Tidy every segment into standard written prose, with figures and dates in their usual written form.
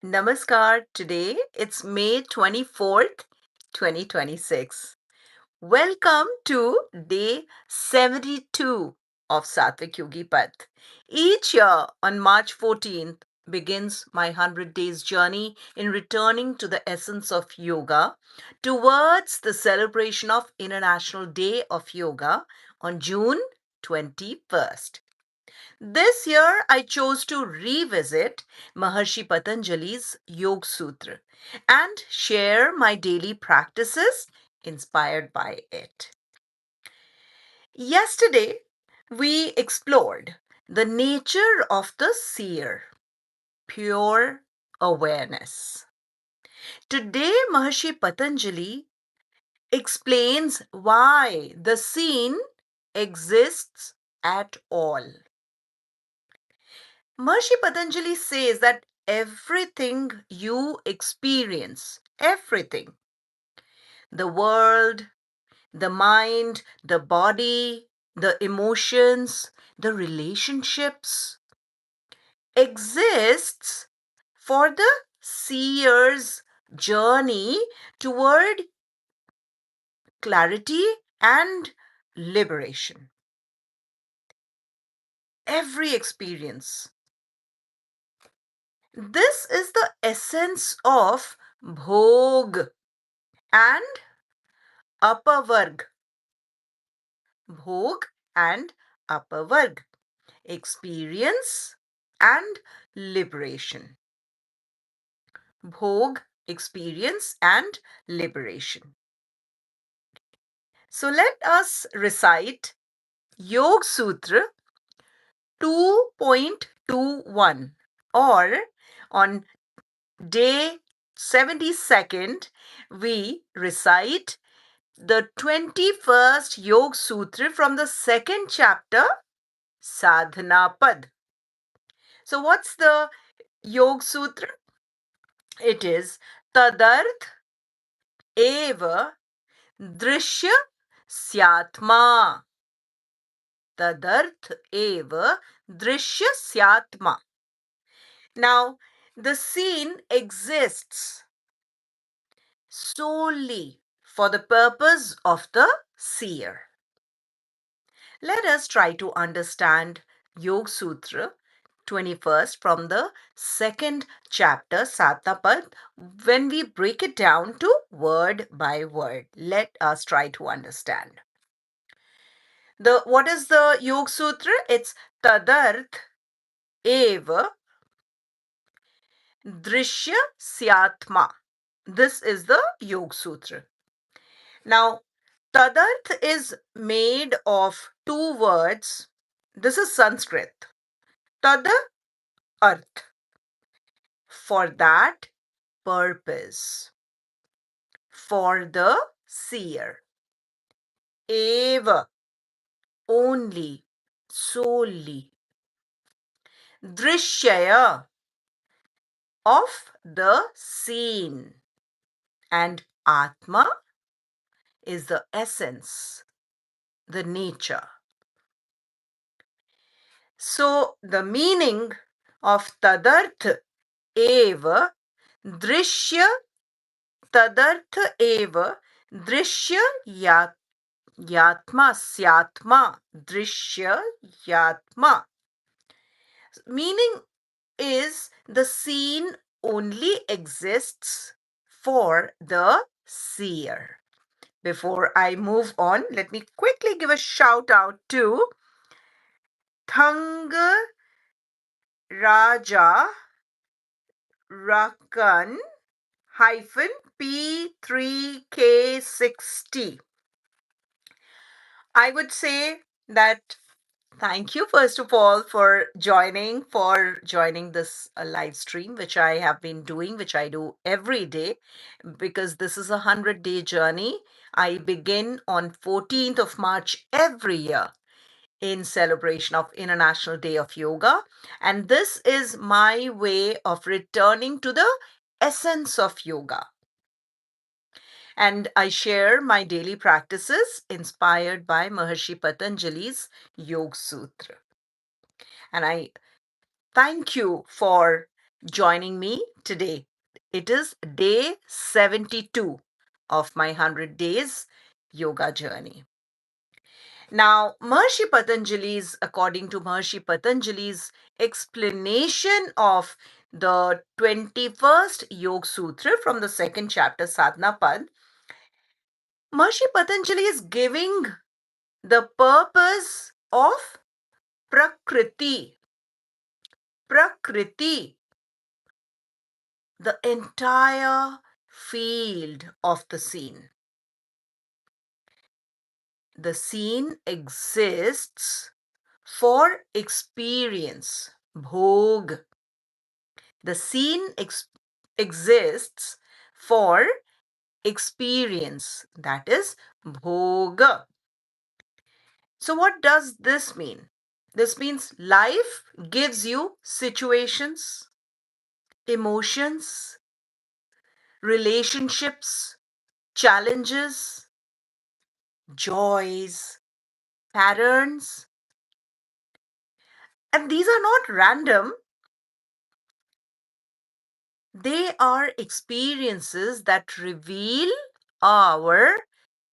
Namaskar. Today it's May 24th, 2026. Welcome to day 72 of Satvik Yogi Path. Each year on March 14th begins my 100 days journey in returning to the essence of yoga towards the celebration of International Day of Yoga on June 21st. This year, I chose to revisit Maharshi Patanjali's Yoga Sūtra and share my daily practices inspired by it. Yesterday, we explored the nature of the seer, pure awareness. Today, Maharshi Patanjali explains why the seen exists at all. Maharshi Patanjali says that everything you experience, everything, the world, the mind, the body, the emotions, the relationships, exists for the seer's journey toward clarity and liberation. Every experience. This is the essence of bhog and upper bhog and upper experience and liberation. Bhog, experience and liberation. So let us recite Yoga Sūtra 2.21, or on day 72nd we recite the 21st Yoga Sūtra from the second chapter, Sadhana Pad. So, what's the Yoga Sūtra? It is Tadarth eva drishya syatma. Tadarth eva drishya syatma. Now, the scene exists solely for the purpose of the seer. Let us try to understand Yoga Sūtra 21st from the second chapter, Satapad, when we break it down to word by word. Let us try to understand. What is the Yoga Sūtra? It's Tadarth eva drishya syatma. This is the Yoga Sūtra. Now, Tadarth is made of two words. This is Sanskrit. Tad arth. For that purpose. For the seer. Eva. Only. Solely. Drishyaya. Of the seen. And Atma is the essence, the nature. So the meaning of Tadarth eva drishya Tadarth eva drishya yatma syatma drishya yatma. Meaning is the seen only exists for the seer. Before I move on, let me quickly give a shout out to Thanga Raja Rakan P3K60. I would say that thank you first of all for joining this live stream, which I have been doing, which I do every day, because this is a 100-day journey. I begin on 14th of March every year in celebration of International Day of Yoga, and this is my way of returning to the essence of yoga. And I share my daily practices inspired by Maharshi Patanjali's Yoga Sūtra. And I thank you for joining me today. It is day 72 of my 100 days yoga journey. Now, according to Maharshi Patanjali's explanation of the 21st Yoga Sūtra from the second chapter, Sadhana Pad, Maharshi Patanjali is giving the purpose of Prakriti. Prakriti, the entire field of the scene. The scene exists for experience, bhog. The scene exists for experience, that is bhog. So, what does this mean? This means life gives you situations, emotions, relationships, challenges, joys, patterns. And these are not random, they are experiences that reveal our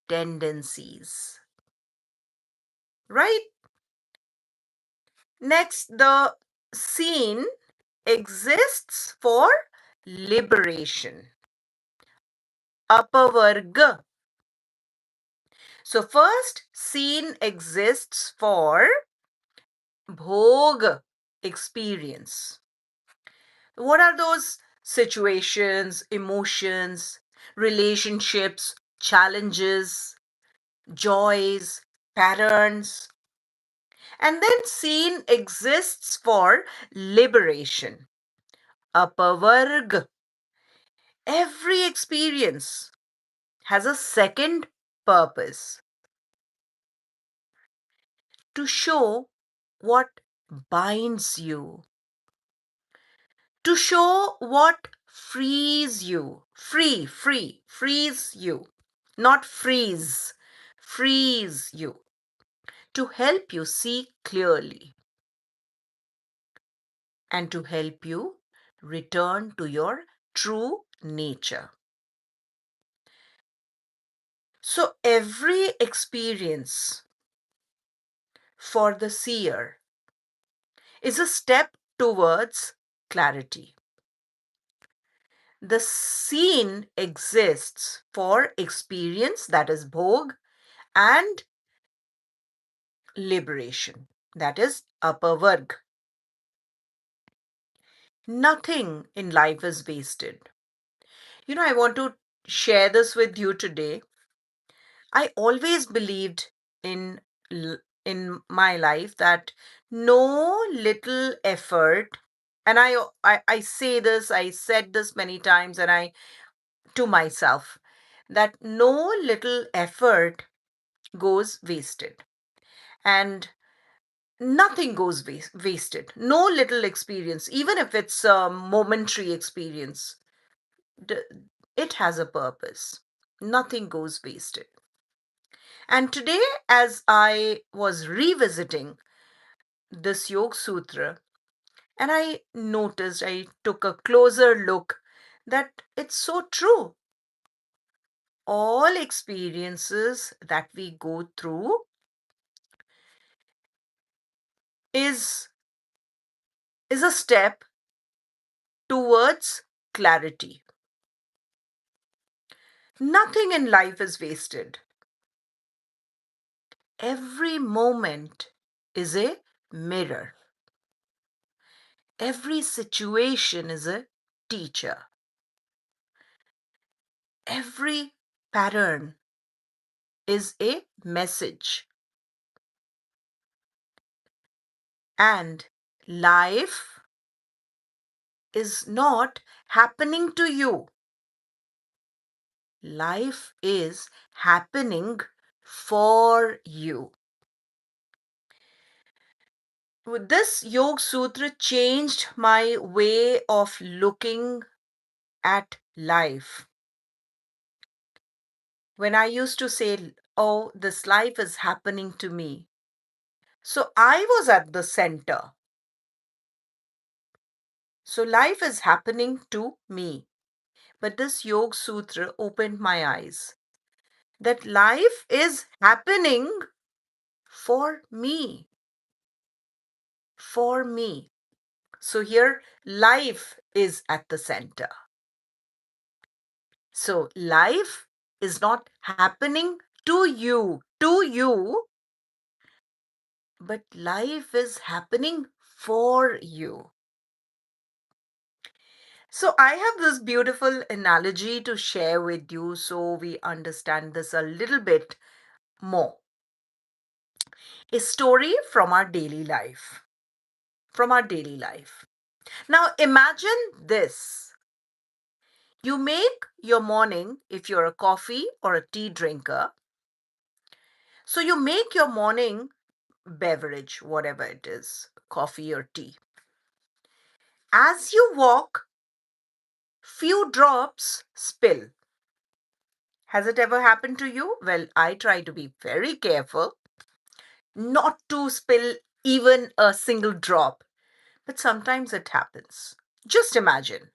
tendencies. Right? Next, the scene exists for liberation. Apavarga. So, first, scene exists for bhog experience. What are those situations, emotions, relationships, challenges, joys, patterns? And then scene exists for liberation. Apavarg. Every experience has a second purpose, to show what binds you, to show what frees you. Frees you. Not freeze you. To help you see clearly and to help you return to your true nature. So every experience for the seer is a step towards clarity. The scene exists for experience, that is bhog, and liberation, that is apavarg. Nothing in life is wasted. I want to share this with you today. I always believed in in my life that no little effort, and I say this, I said this many times, and I to myself, that no little effort goes wasted, and nothing goes wasted. No little experience, even if it's a momentary experience, d- it has a purpose. Nothing goes wasted. And today, as I was revisiting this Yoga Sutra, and I took a closer look that it's so true. All experiences that we go through is, is a step towards clarity. Nothing in life is wasted. Every moment is a mirror. Every situation is a teacher. Every pattern is a message. And life is not happening to you. Life is happening for you. This Yoga Sutra changed my way of looking at life. When I used to say, oh, this life is happening to me. So I was at the center. So life is happening to me. But this Yoga Sutra opened my eyes that life is happening for me. For me. So here, life is at the center. So life is not happening to you, but life is happening for you. So I have this beautiful analogy to share with you so we understand this a little bit more. A story from our daily life. From our daily life. Now imagine this. You make your morning, if you're a coffee or a tea drinker. So you make your morning beverage, whatever it is, coffee or tea. As you walk, few drops spill. Has it ever happened to you? Well, I try to be very careful not to spill even a single drop, but sometimes it happens. Just imagine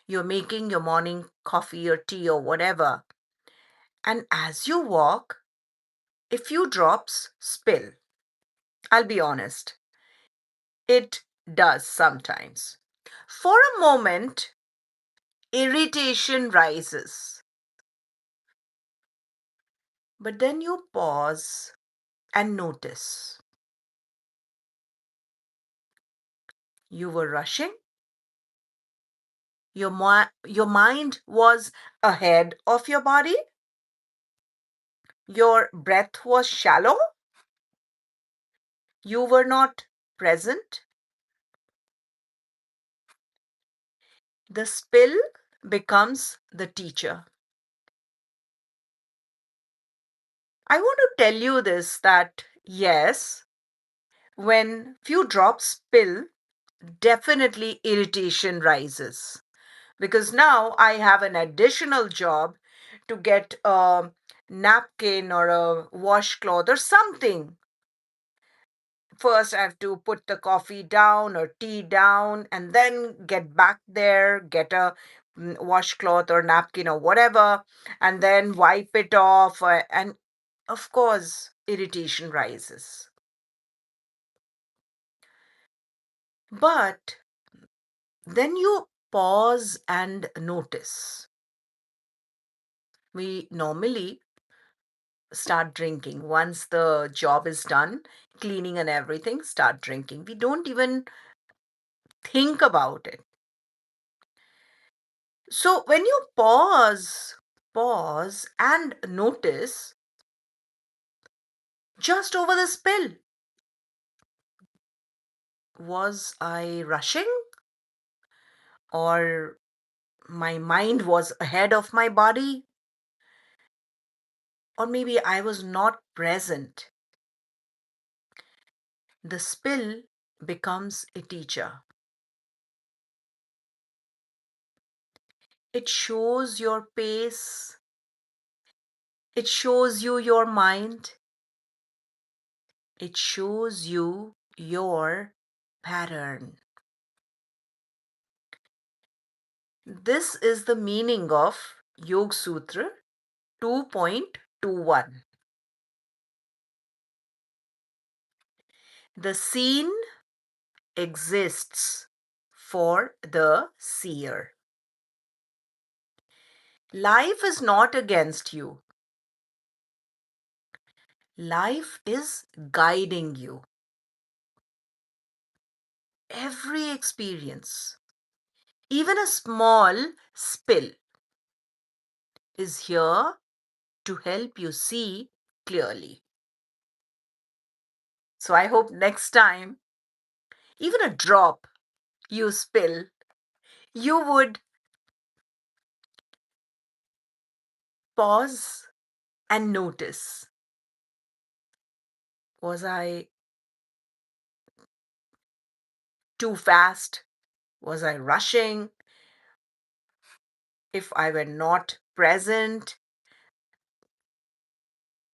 you're making your morning coffee or tea or whatever, and as you walk, a few drops spill. I'll be honest, it does sometimes. For a moment, irritation rises. But then you pause and notice. You were rushing. Your mind was ahead of your body. Your breath was shallow. You were not present. The spill becomes the teacher. I want to tell you this that yes, when few drops spill, definitely irritation rises. Because now I have an additional job to get a napkin or a washcloth or something. First, I have to put the coffee down or tea down and then get back there, get a washcloth or napkin or whatever, and then wipe it off. And of course, irritation rises. But then you pause and notice. We normally start drinking. Once the job is done, cleaning and everything, start drinking. We don't even think about it. So when you pause and notice just over the spill, was I rushing or my mind was ahead of my body? Or maybe I was not present. The spill becomes a teacher. It shows your pace. It shows you your mind. It shows you your pattern. This is the meaning of Yoga Sūtra 2.21. The scene exists for the seer. Life is not against you. Life is guiding you. Every experience, even a small spill, is here to help you see clearly. So I hope next time, even a drop you spill, you would pause and notice. Was I too fast? Was I rushing? If I were not present?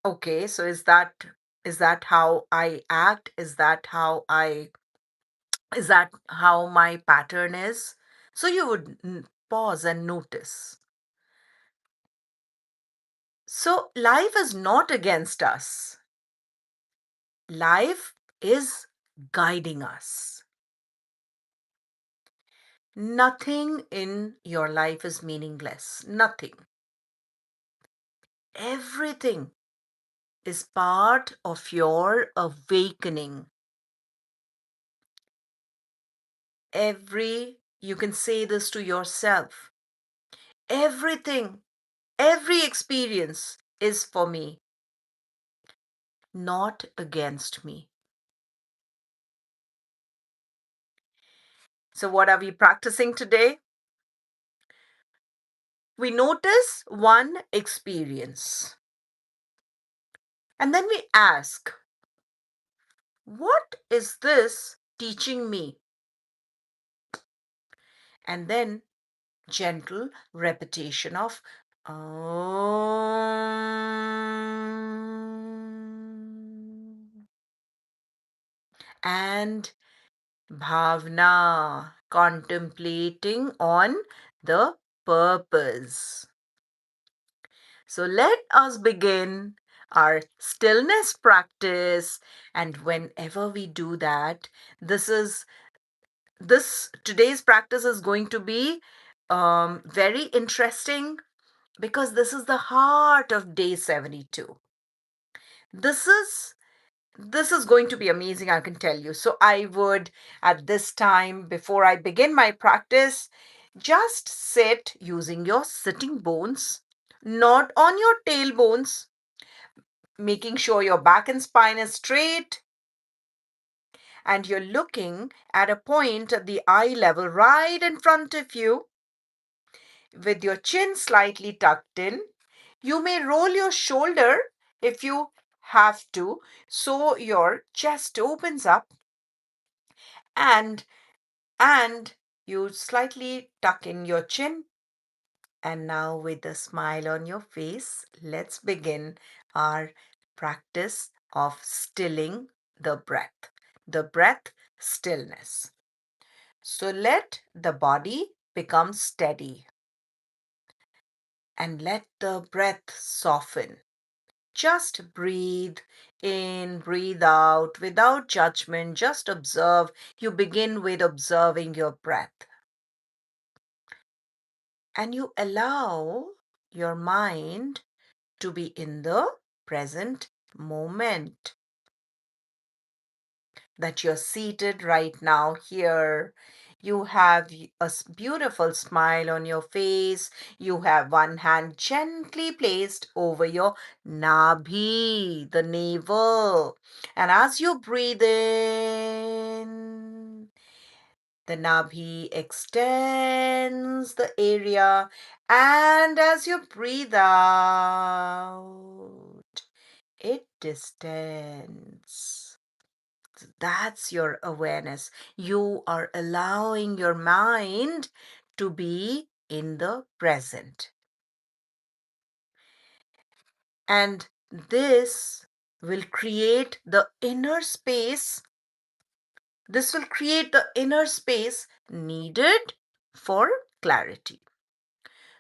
Okay, so is that how I act? Is that how I Is that how my pattern is? So you would pause and notice. So life is not against us. Life is guiding us. Nothing in your life is meaningless. Nothing. Everything is part of your awakening. You can say this to yourself. Everything, every experience is for me, not against me. So, what are we practicing today? We notice one experience and then we ask, what is this teaching me? And then gentle repetition of and bhavna, contemplating on the purpose. So let us begin our stillness practice. And whenever we do that, this is this today's practice is going to be very interesting because this is the heart of day 72. This is this is going to be amazing, I can tell you. So I would, at this time, before I begin my practice, just sit using your sitting bones, not on your tailbones, making sure your back and spine is straight and you're looking at a point at the eye level right in front of you with your chin slightly tucked in. You may roll your shoulder if you have to, so your chest opens up and and you slightly tuck in your chin. And now, with a smile on your face, let's begin our practice of stilling the breath stillness. So let the body become steady and let the breath soften. Just breathe in, breathe out without judgment. Just observe. You begin with observing your breath. And you allow your mind to be in the present moment. That you're seated right now here. You have a beautiful smile on your face. You have one hand gently placed over your nabhi, the navel. And as you breathe in, the nabhi extends the area. And as you breathe out, it distends. That's your awareness. You are allowing your mind to be in the present. And this will create the inner space. This will create the inner space needed for clarity.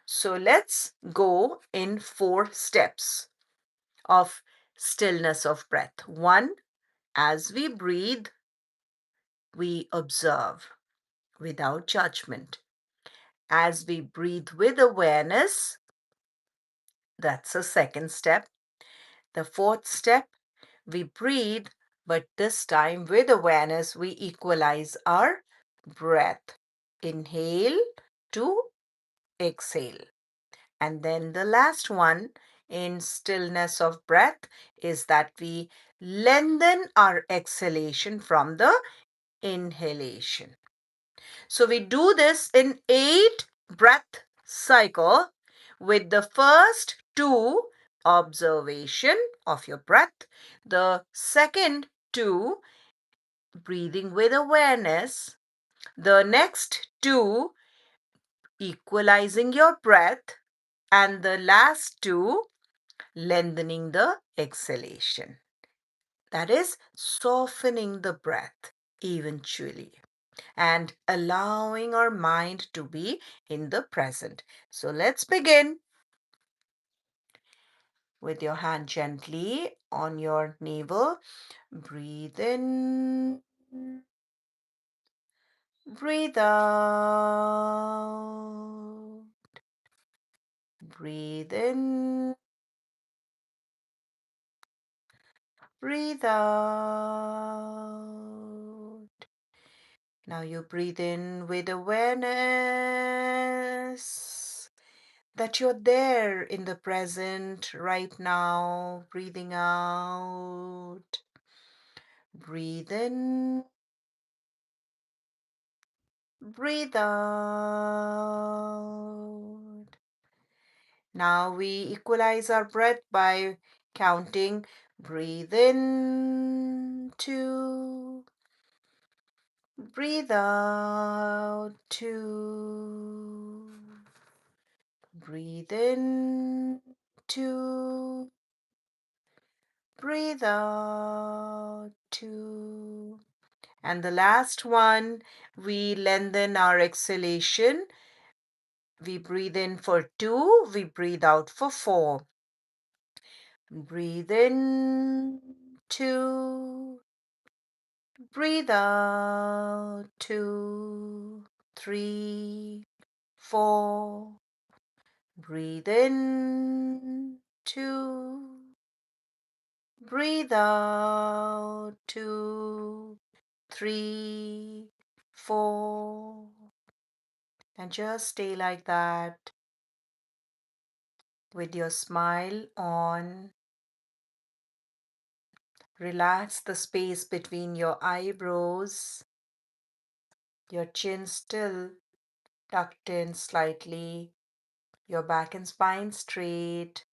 So let's go in 4 steps of stillness of breath. 1, as we breathe, we observe without judgment. As we breathe with awareness, that's the 2nd step. The 4th step, we breathe, but this time with awareness, we equalize our breath. Inhale to exhale. And then the last one in stillness of breath is that we lengthen our exhalation from the inhalation. So we do this in 8 breath cycle with the first 2 observation of your breath, the second 2 breathing with awareness, the next 2 equalizing your breath, and the last 2 lengthening the exhalation. That is softening the breath eventually. and allowing our mind to be in the present. So let's begin with your hand gently on your navel. Breathe in, breathe out. Breathe in, breathe out. Now you breathe in with awareness that you're there in the present right now. Breathing out. Breathe in, breathe out. Now we equalize our breath by counting. Breathe in, two. Breathe out, two. Breathe in, two. Breathe out, two. And the last one, we lengthen our exhalation. We breathe in for two, we breathe out for four. Breathe in, two. Breathe out, two, three, four. Breathe in, two. Breathe out, two, three, four. And just stay like that with your smile on. Relax the space between your eyebrows, your chin still tucked in slightly, your back and spine straight,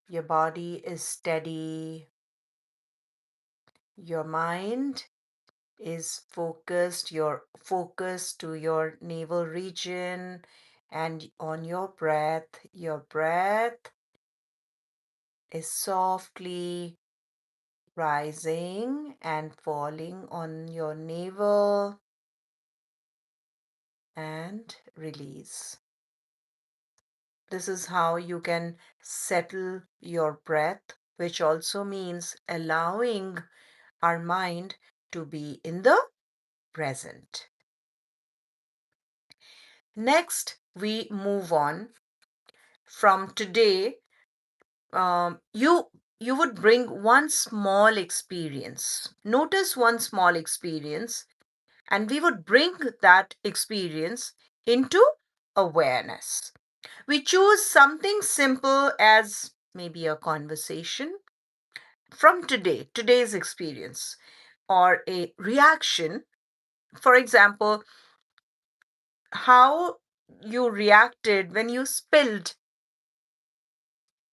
your body is steady, your mind is focused, your focus to your navel region and on your breath. Your breath is softly rising and falling on your navel and release. This is how you can settle your breath, which also means allowing our mind to be in the present. Next, we move on. From today, you would bring one small experience. Notice one small experience, and we would bring that experience into awareness. We choose something simple as maybe a conversation from today's experience, or a reaction. For example, how you reacted when you spilled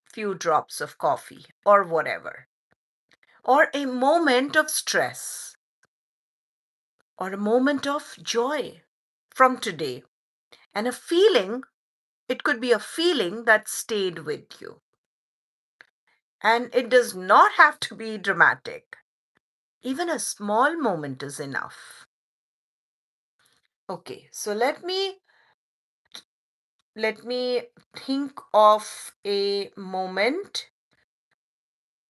few drops of coffee or whatever, or a moment of stress or a moment of joy from today, and a feeling. It could be a feeling that stayed with you, and it does not have to be dramatic. Even a small moment is enough. Okay, so let me think of a moment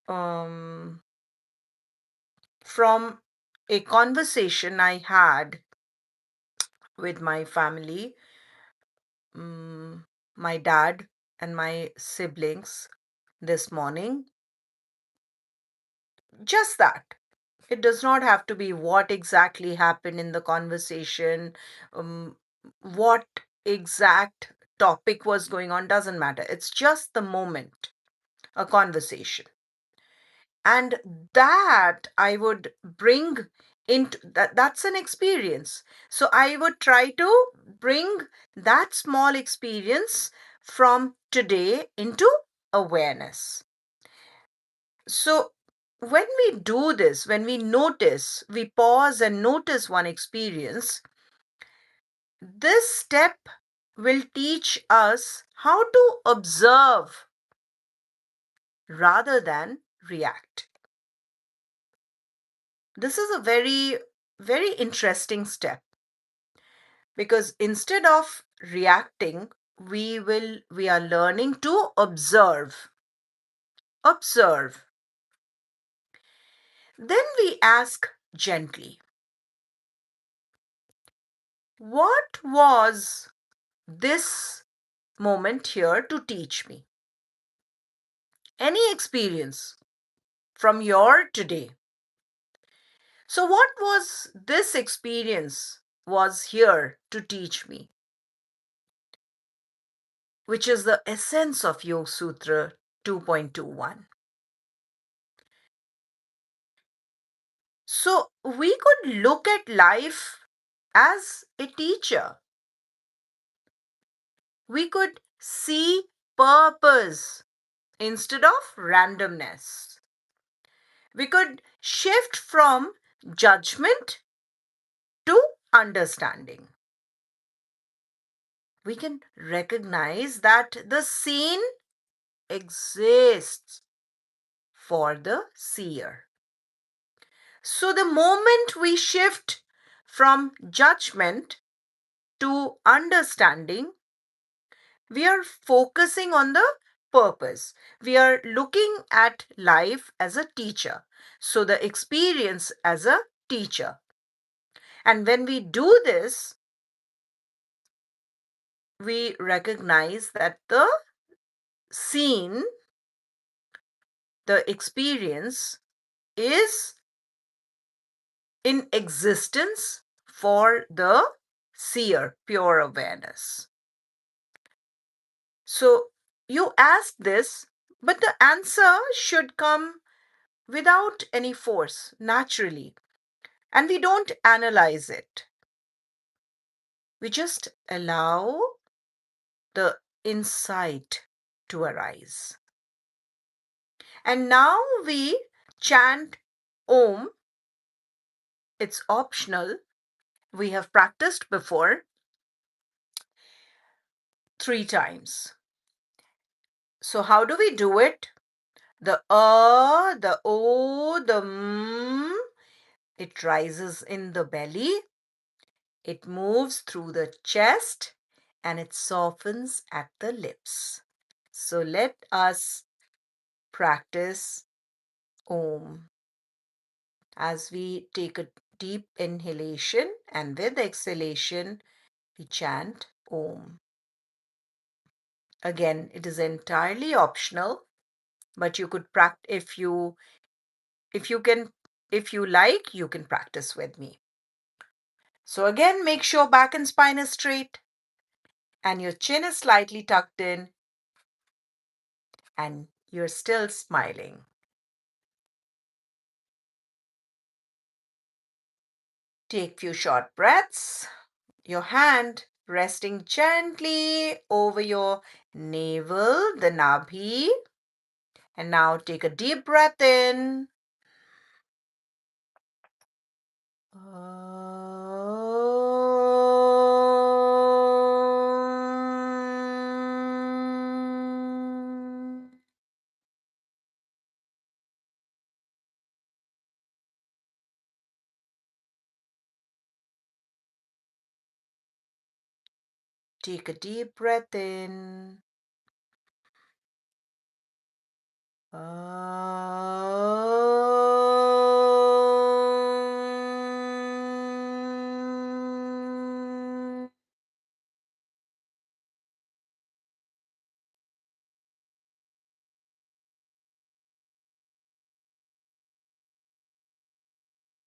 um, from a conversation I had with my family, my dad and my siblings this morning. Just that. It does not have to be what exactly happened in the conversation, what exact topic was going on, doesn't matter. It's just the moment, a conversation. And that I would bring into that's an experience. So I would try to bring that small experience from today into awareness. So when we do this, when we notice, we pause and notice one experience, this step will teach us how to observe rather than react. This is a very, very interesting step, because instead of reacting, we are learning to observe. Observe. Then we ask gently, what was this moment here to teach me? Any experience from your today. So what was this experience was here to teach me, which is the essence of Yoga Sūtra 2.21. So we could look at life as a teacher. We could see purpose instead of randomness. We could shift from judgment to understanding. We can recognize that the scene exists for the seer. So the moment we shift from judgment to understanding, we are focusing on the purpose. We are looking at life as a teacher. So the experience as a teacher. And when we do this, we recognize that the scene, the experience, is in existence for the seer, pure awareness. So you ask this, but the answer should come without any force, naturally. And we don't analyze it. We just allow the insight to arise. And now we chant Om. It's optional. We have practiced before 3 times. So how do we do it? The the O, the it rises in the belly, it moves through the chest, and it softens at the lips. So let us practice Om as we take a deep inhalation, and with exhalation, we chant Om. Again, it is entirely optional, but you could practice if you can, if you like, you can practice with me. So again, make sure back and spine is straight and your chin is slightly tucked in and you're still smiling. Take few short breaths. Your hand resting gently over your navel, the nabhi. And now take a deep breath in. Take a deep breath in.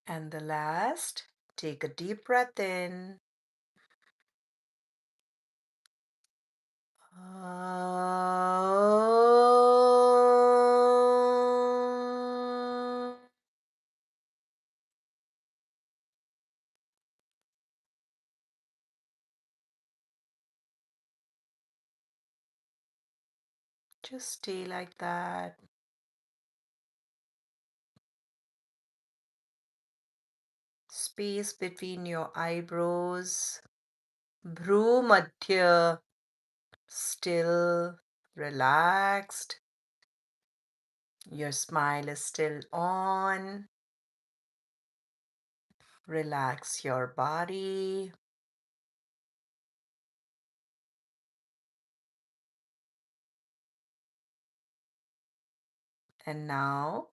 And the last, take a deep breath in. Just stay like that. Space between your eyebrows. Bhru Madhya, still relaxed. Your smile is still on. Relax your body. And now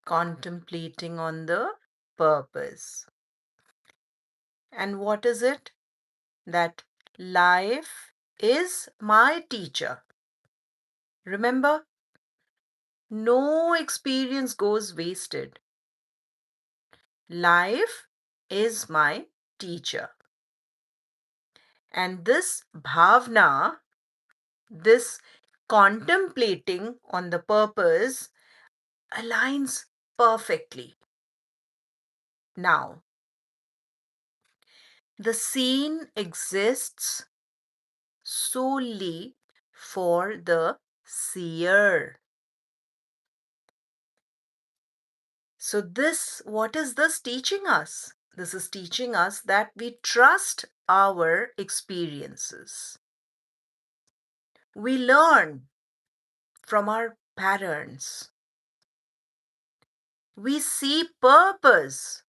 contemplating on the purpose. And what is it? That life is my teacher. Remember, no experience goes wasted. Life is my teacher. And this bhavna, this contemplating on the purpose, aligns perfectly. Now, the scene exists solely for the seer. So, what is this teaching us? This is teaching us that we trust our experiences. We learn from our patterns. We see purpose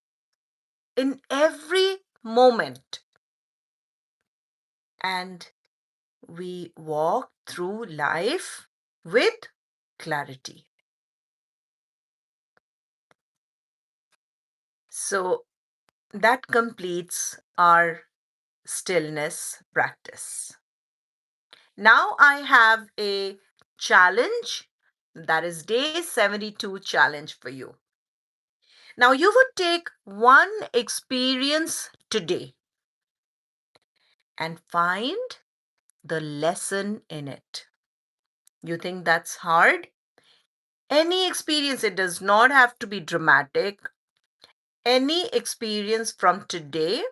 in every moment. And we walk through life with clarity. So that completes our stillness practice. Now I have a challenge, that is day 72 challenge for you. Now you would take one experience today and find the lesson in it. You think that's hard? Any experience, it does not have to be dramatic. Any experience from today,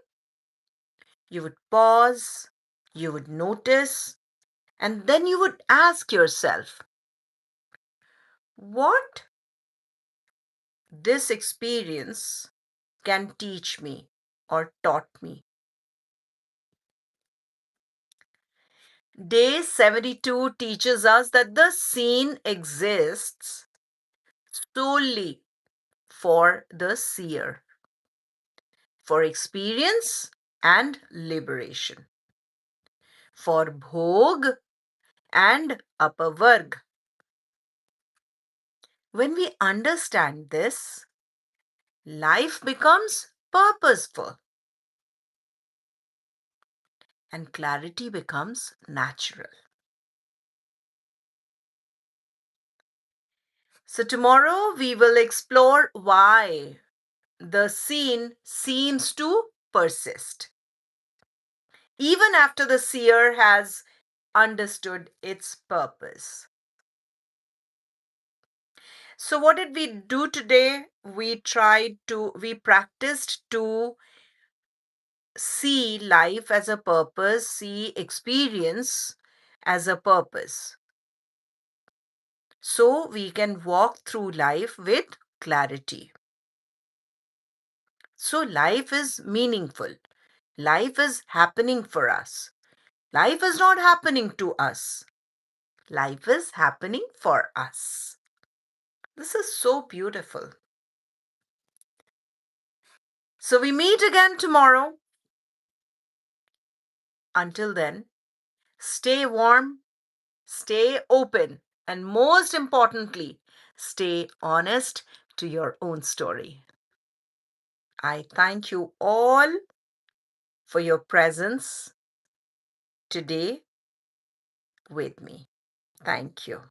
you would pause, you would notice, and then you would ask yourself, what this experience can teach me or taught me. Day 72 teaches us that the scene exists solely for the seer, for experience and liberation, for bhog and apavarg. When we understand this, life becomes purposeful and clarity becomes natural. So, tomorrow we will explore why the scene seems to persist, even after the seer has understood its purpose. So, what did we do today? We practiced to see life as a purpose, see experience as a purpose. So we can walk through life with clarity. So life is meaningful. Life is happening for us. Life is not happening to us. Life is happening for us. This is so beautiful. So we meet again tomorrow. Until then, stay warm, stay open, and most importantly, stay honest to your own story. I thank you all for your presence today with me. Thank you.